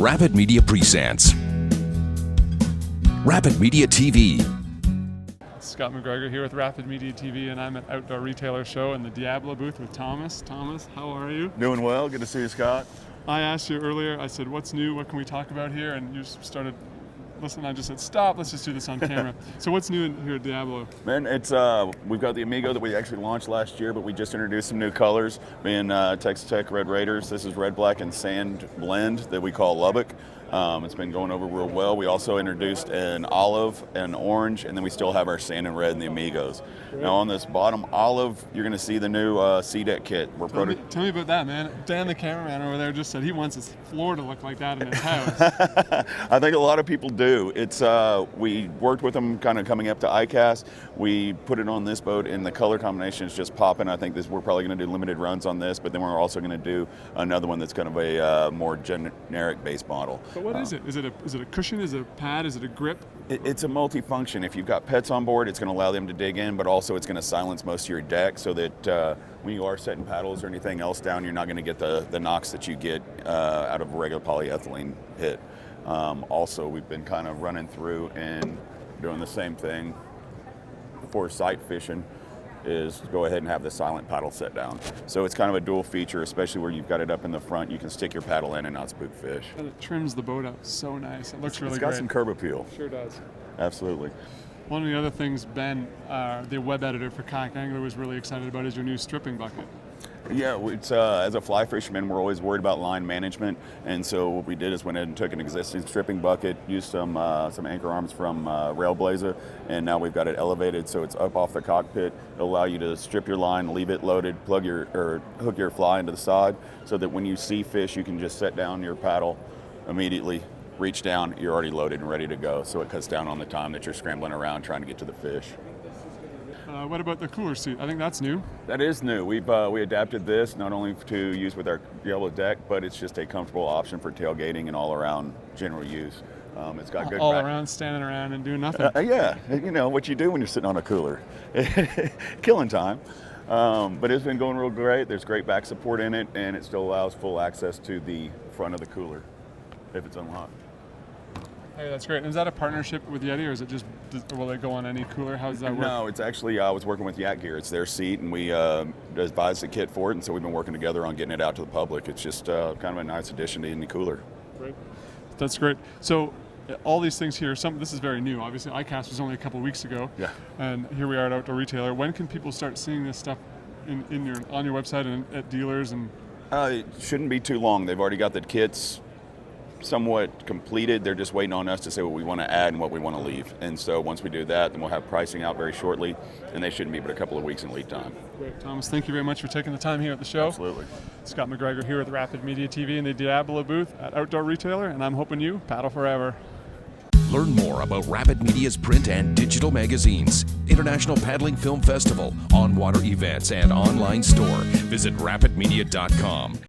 Rapid Media presents Rapid Media TV. Scott McGregor here with Rapid Media TV, and I'm at Outdoor Retailer Show in the Diablo booth with Thomas. Thomas, how are you? Doing well. Good to see you, Scott. I asked you earlier, I said, what's new? What can we talk about here? And you started listening. I just said, stop, let's just do this on camera. So what's new here at Diablo? Man, it's we've got the Amigo that we actually launched last year, but we just introduced some new colors, being Texas Tech Red Raiders. This is red, black, and sand blend that we call Lubbock. It's been going over real well. We also introduced an olive, an orange, and then we still have our sand and red and the Amigos. Now on this bottom olive, you're going to see the new Sea Dek kit. Tell me about that, man. Dan, the cameraman over there, just said he wants his floor to look like that in his house. I think a lot of people do. It's we worked with them kind of coming up to ICAST. We put it on this boat, and the color combination is just popping. I think we're probably going to do limited runs on this, but then we're also going to do another one that's kind of a more generic base model. But what is it? Is it a cushion? Is it a pad? Is it a grip? It's a multi-function. If you've got pets on board, it's going to allow them to dig in, but also it's going to silence most of your deck so that when you are setting paddles or anything else down, you're not going to get the knocks that you get out of a regular polyethylene hit. Also, we've been kind of running through and doing the same thing for sight fishing, is go ahead and have the silent paddle set down. So it's kind of a dual feature, especially where you've got it up in the front. You can stick your paddle in and not spook fish. And it trims the boat up so nice. It looks really great. It's got some curb appeal. Sure does. Absolutely. One of the other things Ben, the web editor for Kayak Angler, was really excited about is your new stripping bucket. Yeah, it's, as a fly fisherman, we're always worried about line management, and so what we did is went ahead and took an existing stripping bucket, used some anchor arms from Railblazer, and now we've got it elevated so it's up off the cockpit. It'll allow you to strip your line, leave it loaded, hook your fly into the side, so that when you see fish, you can just set down your paddle immediately, reach down, you're already loaded and ready to go. So it cuts down on the time that you're scrambling around trying to get to the fish. What about the cooler seat? I think that's new. That is new. We adapted this not only to use with our yellow deck, but it's just a comfortable option for tailgating and all around general use. It's got good all around, standing around and doing nothing. Yeah, you know what you do when you're sitting on a cooler, killing time. But it's been going real great. There's great back support in it, and it still allows full access to the front of the cooler if it's unlocked. Hey, that's great. And is that a partnership with Yeti, or is it just, will they go on any cooler? How does that work? No, it's actually, I was working with Yak Gear. It's their seat, and we devised a kit for it, and so we've been working together on getting it out to the public. It's just kind of a nice addition to any cooler. Great. That's great. So all these things here, this is very new. Obviously, ICAST was only a couple weeks ago. Yeah. And here we are at Outdoor Retailer. When can people start seeing this stuff on your website and at dealers? And it shouldn't be too long. They've already got the kits somewhat completed. They're just waiting on us to say what we want to add and what we want to leave. And so once we do that, then we'll have pricing out very shortly, and they shouldn't be but a couple of weeks in lead time. Great. Thomas, thank you very much for taking the time here at the show. Absolutely. Scott McGregor here with Rapid Media TV in the Diablo booth at Outdoor Retailer, and I'm hoping you paddle forever. Learn more about Rapid Media's print and digital magazines, International Paddling Film Festival, on-water events, and online store. Visit rapidmedia.com.